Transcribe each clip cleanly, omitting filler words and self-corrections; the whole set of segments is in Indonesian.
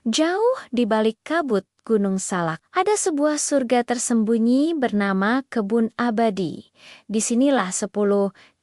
Jauh di balik kabut Gunung Salak, ada sebuah surga tersembunyi bernama Kebun Abadi. Disinilah 10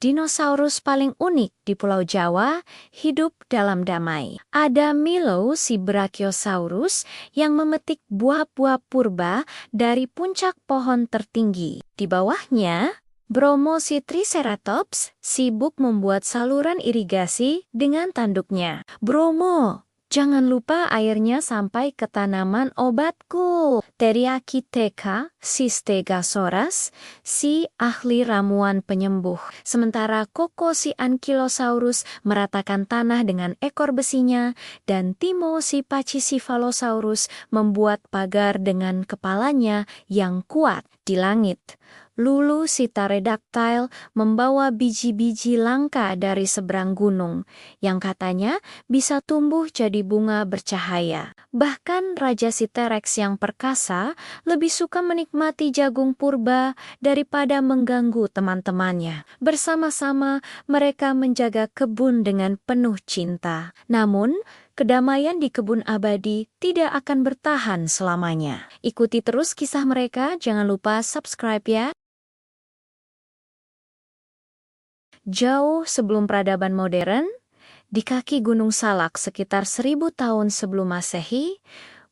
dinosaurus paling unik di Pulau Jawa hidup dalam damai. Ada Milo si Brachiosaurus yang memetik buah-buah purba dari puncak pohon tertinggi. Di bawahnya, Bromo si Triceratops sibuk membuat saluran irigasi dengan tanduknya. Bromo, jangan lupa airnya sampai ke tanaman obatku. Teriakitheka si Stegosaurus, si ahli ramuan penyembuh. Sementara Koko si Ankylosaurus meratakan tanah dengan ekor besinya, dan Timo si Pachycephalosaurus membuat pagar dengan kepalanya yang kuat di langit. Lulu si Pterodactyl membawa biji-biji langka dari seberang gunung, yang katanya bisa tumbuh jadi bunga bercahaya. Bahkan Raja si T-Rex yang perkasa lebih suka menikmati jagung purba daripada mengganggu teman-temannya. Bersama-sama mereka menjaga kebun dengan penuh cinta. Namun, kedamaian di Kebun Abadi tidak akan bertahan selamanya. Ikuti terus kisah mereka, jangan lupa subscribe ya. Jauh sebelum peradaban modern, di kaki Gunung Salak sekitar 1000 tahun sebelum Masehi,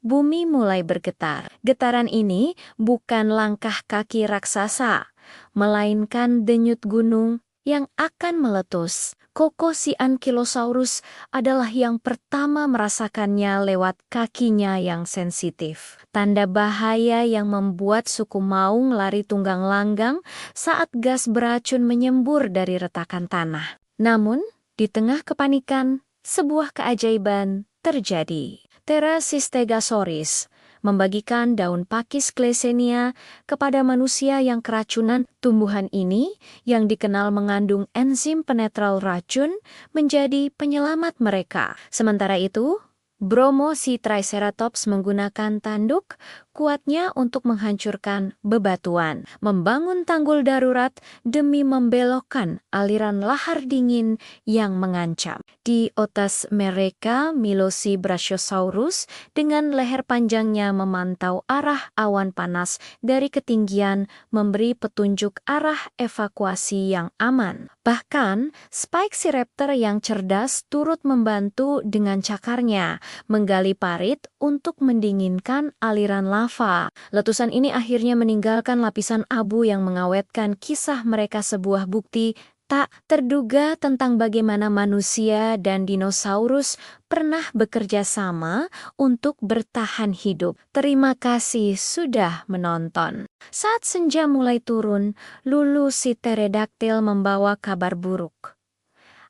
bumi mulai bergetar. Getaran ini bukan langkah kaki raksasa, melainkan denyut gunung yang akan meletus. Koko si Ankylosaurus adalah yang pertama merasakannya lewat kakinya yang sensitif. Tanda bahaya yang membuat suku Maung lari tunggang langgang saat gas beracun menyembur dari retakan tanah. Namun, di tengah kepanikan, sebuah keajaiban terjadi. Stegosaurus membagikan daun Pakis Glesenia kepada manusia yang keracunan. Tumbuhan ini, yang dikenal mengandung enzim penetral racun, menjadi penyelamat mereka. Sementara itu, Bromo si Triceratops menggunakan tanduk kuatnya untuk menghancurkan bebatuan, membangun tanggul darurat demi membelokkan aliran lahar dingin yang mengancam. Di atas mereka, Milo si Brachiosaurus dengan leher panjangnya memantau arah awan panas dari ketinggian, memberi petunjuk arah evakuasi yang aman. Bahkan, Spike si raptor yang cerdas turut membantu dengan cakarnya, menggali parit untuk mendinginkan aliran lava. Letusan ini akhirnya meninggalkan lapisan abu yang mengawetkan kisah mereka, sebuah bukti tak terduga tentang bagaimana manusia dan dinosaurus pernah bekerja sama untuk bertahan hidup. Terima kasih sudah menonton. Saat senja mulai turun, Lulu si Pterodactyl membawa kabar buruk.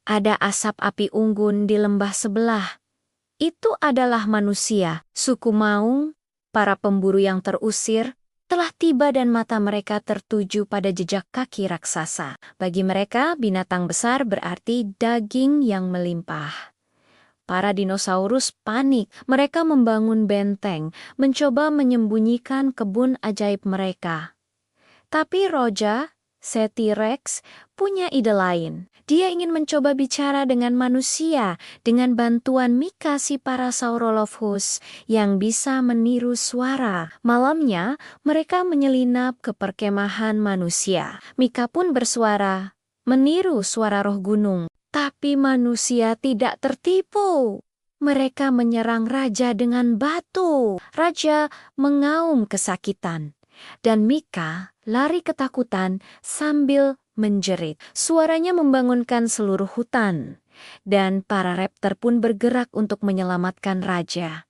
Ada asap api unggun di lembah sebelah. Itu adalah manusia, suku Maung, para pemburu yang terusir, telah tiba dan mata mereka tertuju pada jejak kaki raksasa. Bagi mereka, binatang besar berarti daging yang melimpah. Para dinosaurus panik, mereka membangun benteng, mencoba menyembunyikan kebun ajaib mereka. Tapi Roja, si T-Rex, punya ide lain. Dia ingin mencoba bicara dengan manusia dengan bantuan Mika si Parasaurolophus yang bisa meniru suara. Malamnya, mereka menyelinap ke perkemahan manusia. Mika pun bersuara, meniru suara roh gunung. Tapi manusia tidak tertipu. Mereka menyerang raja dengan batu. Raja mengaum kesakitan. Dan Mika lari ketakutan sambil menjerit. Suaranya membangunkan seluruh hutan. Dan para raptor pun bergerak untuk menyelamatkan raja.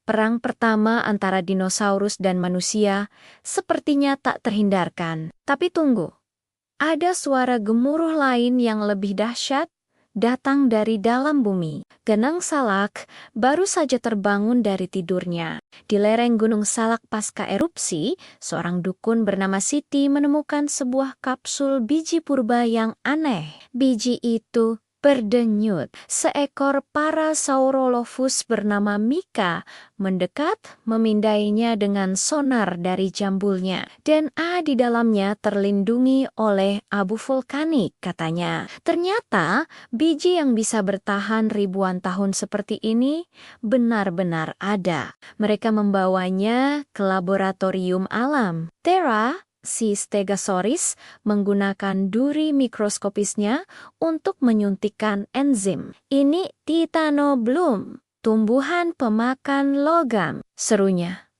Perang pertama antara dinosaurus dan manusia sepertinya tak terhindarkan. Tapi tunggu. Ada suara gemuruh lain yang lebih dahsyat datang dari dalam bumi. Genang Salak baru saja terbangun dari tidurnya. Di lereng Gunung Salak pasca erupsi, seorang dukun bernama Siti menemukan sebuah kapsul biji purba yang aneh. Biji itu Berdenyut, seekor Parasaurolophus bernama Mika mendekat, memindainya dengan sonar dari jambulnya. DNA di dalamnya terlindungi oleh abu vulkanik, katanya. Ternyata, biji yang bisa bertahan ribuan tahun seperti ini benar-benar ada. Mereka membawanya ke laboratorium alam. Tera, si Stegosaurus, menggunakan duri mikroskopisnya untuk menyuntikkan enzim. Ini Titanobloom, tumbuhan pemakan logam, serunya.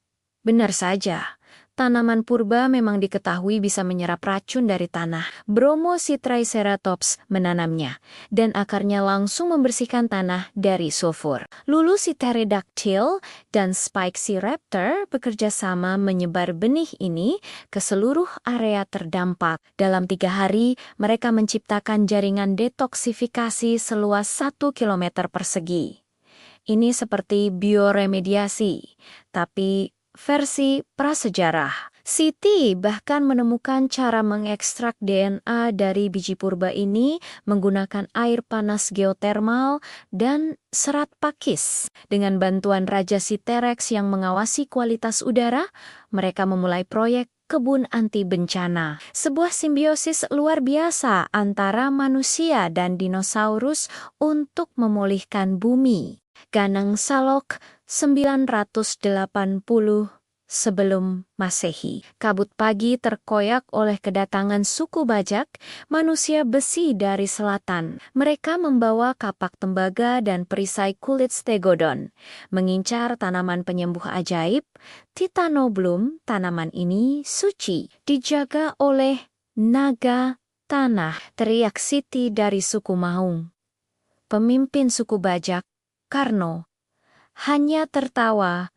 Benar saja. Tanaman purba memang diketahui bisa menyerap racun dari tanah. Bromo si Triceratops menanamnya, dan akarnya langsung membersihkan tanah dari sulfur. Lulu si Pterodactyl dan Spike si Raptor bekerja sama menyebar benih ini ke seluruh area terdampak. Dalam 3 hari, mereka menciptakan jaringan detoksifikasi seluas 1 kilometer persegi. Ini seperti bioremediasi, tapi versi prasejarah. Siti bahkan menemukan cara mengekstrak DNA dari biji purba ini menggunakan air panas geotermal dan serat pakis. Dengan bantuan Raja Siterex yang mengawasi kualitas udara, mereka memulai proyek kebun anti bencana. Sebuah simbiosis luar biasa antara manusia dan dinosaurus untuk memulihkan bumi. Ganang Salok 980 sebelum Masehi. Kabut pagi terkoyak oleh kedatangan suku bajak, manusia besi dari selatan. Mereka membawa kapak tembaga dan perisai kulit stegodon. Mengincar tanaman penyembuh ajaib, Titanobloom, tanaman ini suci, dijaga oleh naga tanah, teriak Siti dari suku Maung. Pemimpin suku bajak, Karno, hanya tertawa.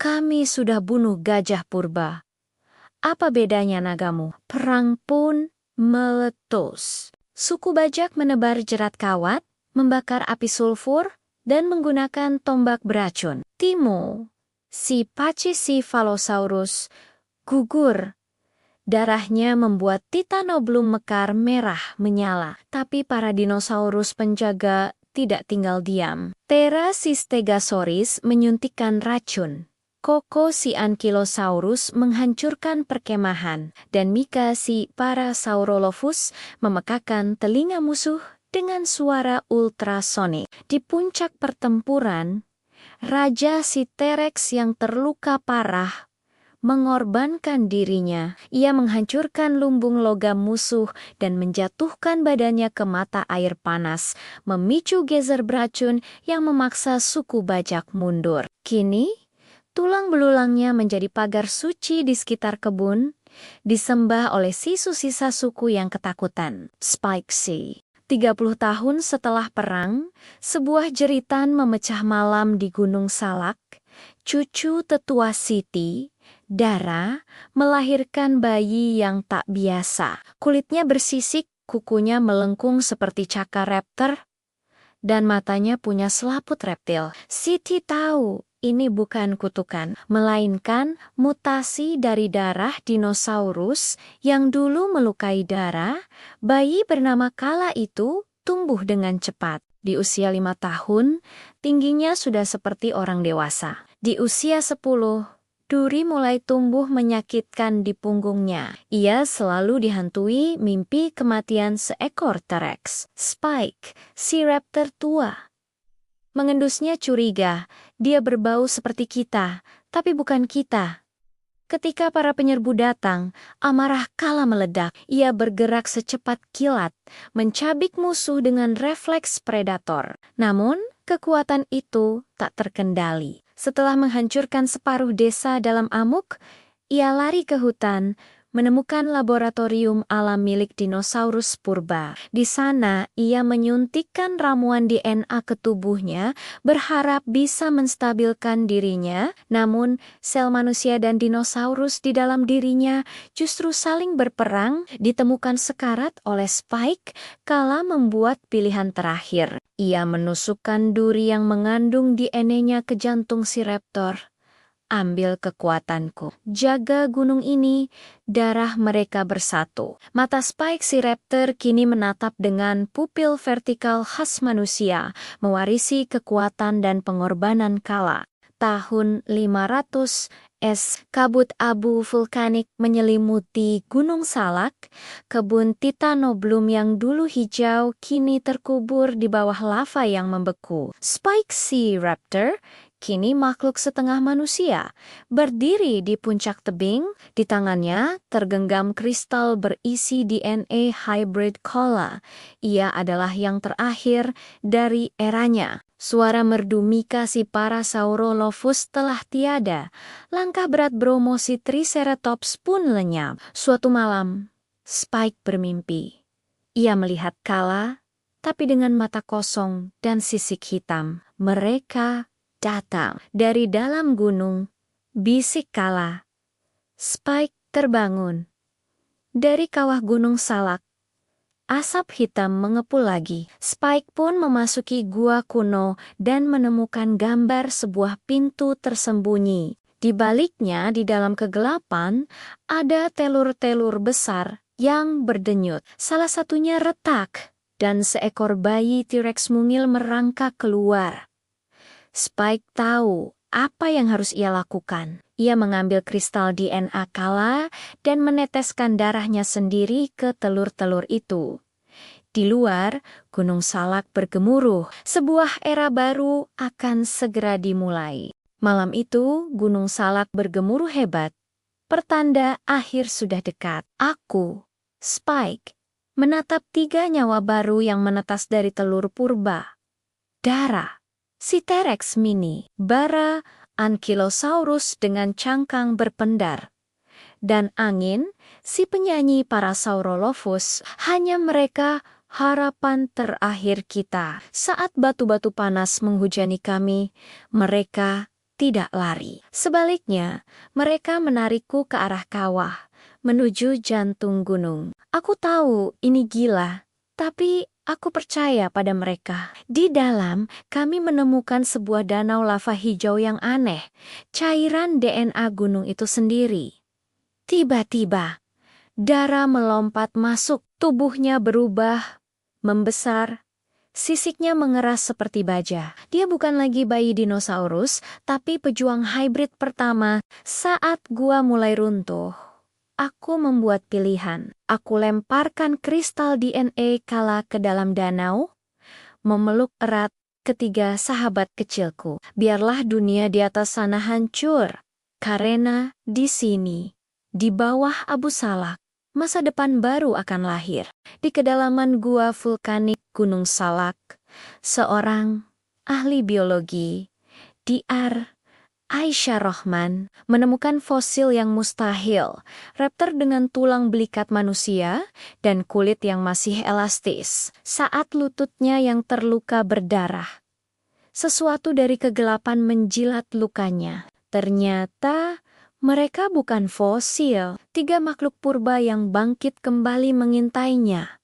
Kami sudah bunuh gajah purba. Apa bedanya nagamu? Perang pun meletus. Suku bajak menebar jerat kawat, membakar api sulfur, dan menggunakan tombak beracun. Timo, si Pachycephalosaurus, gugur. Darahnya membuat Titanobloom mekar merah menyala. Tapi para dinosaurus penjaga tidak tinggal diam. Tera si Stegosaurus menyuntikkan racun. Koko si Ankylosaurus menghancurkan perkemahan, dan Mika si Parasaurolophus memekakan telinga musuh dengan suara ultrasonik. Di puncak pertempuran, Raja si T-Rex yang terluka parah mengorbankan dirinya. Ia menghancurkan lumbung logam musuh dan menjatuhkan badannya ke mata air panas, memicu geyser beracun yang memaksa suku bajak mundur. Kini, tulang belulangnya menjadi pagar suci di sekitar kebun, disembah oleh sisa suku yang ketakutan. Spike C. 30 tahun setelah perang, sebuah jeritan memecah malam di Gunung Salak. Cucu tetua Siti, Dara, melahirkan bayi yang tak biasa. Kulitnya bersisik, kukunya melengkung seperti cakar raptor, dan matanya punya selaput reptil. Siti tahu ini bukan kutukan, melainkan mutasi dari darah dinosaurus yang dulu melukai Dara. Bayi bernama Kala itu tumbuh dengan cepat. Di usia 5 tahun, tingginya sudah seperti orang dewasa. Di usia 10, duri mulai tumbuh menyakitkan di punggungnya. Ia selalu dihantui mimpi kematian seekor T-Rex. Spike, si raptor tua, mengendusnya curiga. Dia berbau seperti kita, tapi bukan kita. Ketika para penyerbu datang, amarah Kala meledak. Ia bergerak secepat kilat, mencabik musuh dengan refleks predator. Namun, kekuatan itu tak terkendali. Setelah menghancurkan separuh desa dalam amuk, ia lari ke hutan, menemukan laboratorium alam milik dinosaurus purba. Di sana, ia menyuntikkan ramuan DNA ke tubuhnya, berharap bisa menstabilkan dirinya. Namun, sel manusia dan dinosaurus di dalam dirinya justru saling berperang. Ditemukan sekarat oleh Spike, Kala membuat pilihan terakhir. Ia menusukkan duri yang mengandung DNA-nya ke jantung si raptor. ambil kekuatanku. Jaga gunung ini, darah mereka bersatu. Mata Spike si raptor kini menatap dengan pupil vertikal khas manusia, mewarisi kekuatan dan pengorbanan kala. Tahun 500 kabut abu vulkanik menyelimuti Gunung Salak. Kebun Titanoblum yang dulu hijau kini terkubur di bawah lava yang membeku. Spike Sea Raptor, kini makhluk setengah manusia, berdiri di puncak tebing. Di tangannya tergenggam kristal berisi DNA hybrid cola. Ia adalah yang terakhir dari eranya. Suara merdu Mika si Parasaurolophus telah tiada. Langkah berat Bromo si Triceratops pun lenyap. Suatu malam, Spike bermimpi. Ia melihat Kala, tapi dengan mata kosong dan sisik hitam. Mereka datang dari dalam gunung, bisik Kala. Spike terbangun. Dari kawah Gunung Salak, asap hitam mengepul lagi. Spike pun memasuki gua kuno dan menemukan gambar sebuah pintu tersembunyi. Di baliknya, di dalam kegelapan, ada telur-telur besar yang berdenyut. Salah satunya retak, dan seekor bayi T-Rex mungil merangkak keluar. Spike tahu apa yang harus ia lakukan. Ia mengambil kristal DNA Kala dan meneteskan darahnya sendiri ke telur-telur itu. Di luar, Gunung Salak bergemuruh. Sebuah era baru akan segera dimulai. Malam itu, Gunung Salak bergemuruh hebat. Pertanda akhir sudah dekat. Aku, Spike, menatap 3 nyawa baru yang menetas dari telur purba. Dara, si T-Rex mini. Bara, Ankylosaurus dengan cangkang berpendar. Dan Angin, si penyanyi Parasaurolophus. Hanya mereka harapan terakhir kita. Saat batu-batu panas menghujani kami, mereka tidak lari. Sebaliknya, mereka menarikku ke arah kawah, menuju jantung gunung. Aku tahu ini gila, tapi aku percaya pada mereka. Di dalam, kami menemukan sebuah danau lava hijau yang aneh, cairan DNA gunung itu sendiri. Tiba-tiba, Dara melompat masuk, tubuhnya berubah, membesar. Sisiknya mengeras seperti baja. Dia bukan lagi bayi dinosaurus, tapi pejuang hybrid pertama. Saat gua mulai runtuh, aku membuat pilihan. Aku lemparkan kristal DNA Kala ke dalam danau, memeluk erat ketiga sahabat kecilku. Biarlah dunia di atas sana hancur, karena di sini, di bawah abu salak, masa depan baru akan lahir. Di kedalaman gua vulkanik Gunung Salak, seorang ahli biologi, Dr. Aisyah Rohman, menemukan fosil yang mustahil, raptor dengan tulang belikat manusia dan kulit yang masih elastis. Saat lututnya yang terluka berdarah, sesuatu dari kegelapan menjilat lukanya. Ternyata mereka bukan fosil. 3 makhluk purba yang bangkit kembali mengintainya.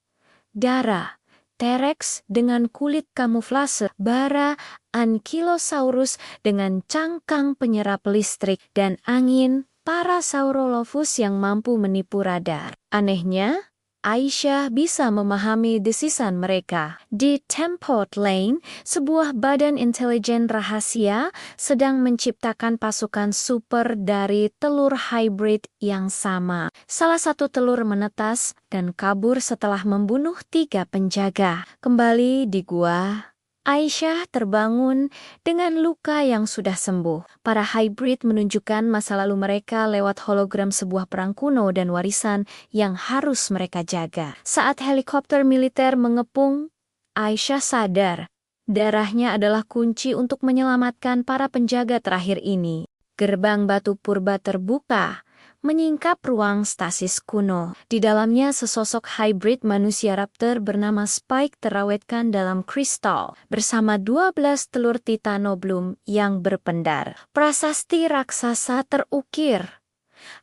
Dara, T-Rex dengan kulit kamuflase, Bara, Ankylosaurus dengan cangkang penyerap listrik, dan Angin, Parasaurolophus yang mampu menipu radar. Anehnya, Aisyah bisa memahami desisan mereka. Di Temport Lane, sebuah badan intelijen rahasia sedang menciptakan pasukan super dari telur hybrid yang sama. Salah satu telur menetas dan kabur setelah membunuh 3 penjaga. Kembali di gua, Aisyah terbangun dengan luka yang sudah sembuh. Para hybrid menunjukkan masa lalu mereka lewat hologram sebuah perang kuno dan warisan yang harus mereka jaga. Saat helikopter militer mengepung, Aisyah sadar darahnya adalah kunci untuk menyelamatkan para penjaga terakhir ini. Gerbang batu purba terbuka, menyingkap ruang stasis kuno. Di dalamnya sesosok hybrid manusia raptor bernama Spike terawetkan dalam kristal, bersama 12 telur Titanoblum yang berpendar. Prasasti raksasa terukir.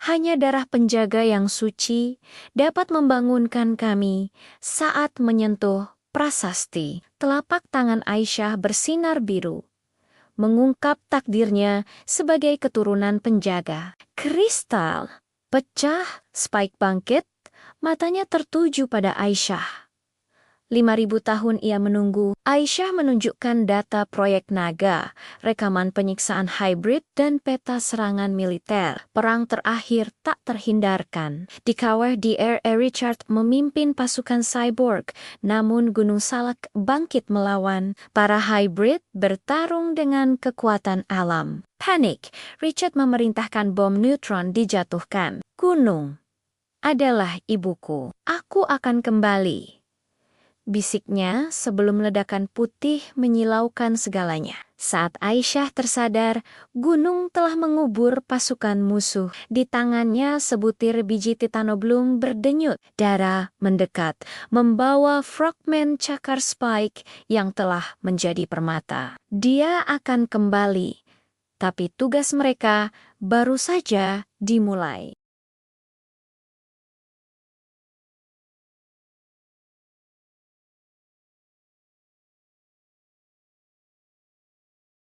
Hanya darah penjaga yang suci dapat membangunkan kami saat menyentuh prasasti. Telapak tangan Aisyah bersinar biru, mengungkap takdirnya sebagai keturunan penjaga. Kristal pecah, Spike bangkit, matanya tertuju pada Aisyah. 5.000 tahun ia menunggu. Aisyah menunjukkan data proyek Naga, rekaman penyiksaan hybrid dan peta serangan militer. Perang terakhir tak terhindarkan. Di KWDR, Richard memimpin pasukan cyborg, namun Gunung Salak bangkit melawan. Para hybrid bertarung dengan kekuatan alam. Panik, Richard memerintahkan bom neutron dijatuhkan. Gunung adalah ibuku. Aku akan kembali, bisiknya sebelum ledakan putih menyilaukan segalanya. Saat Aisyah tersadar, gunung telah mengubur pasukan musuh. Di tangannya sebutir biji titanoblum berdenyut. Darah mendekat, membawa fragmen cakar Spike yang telah menjadi permata. Dia akan kembali, tapi tugas mereka baru saja dimulai.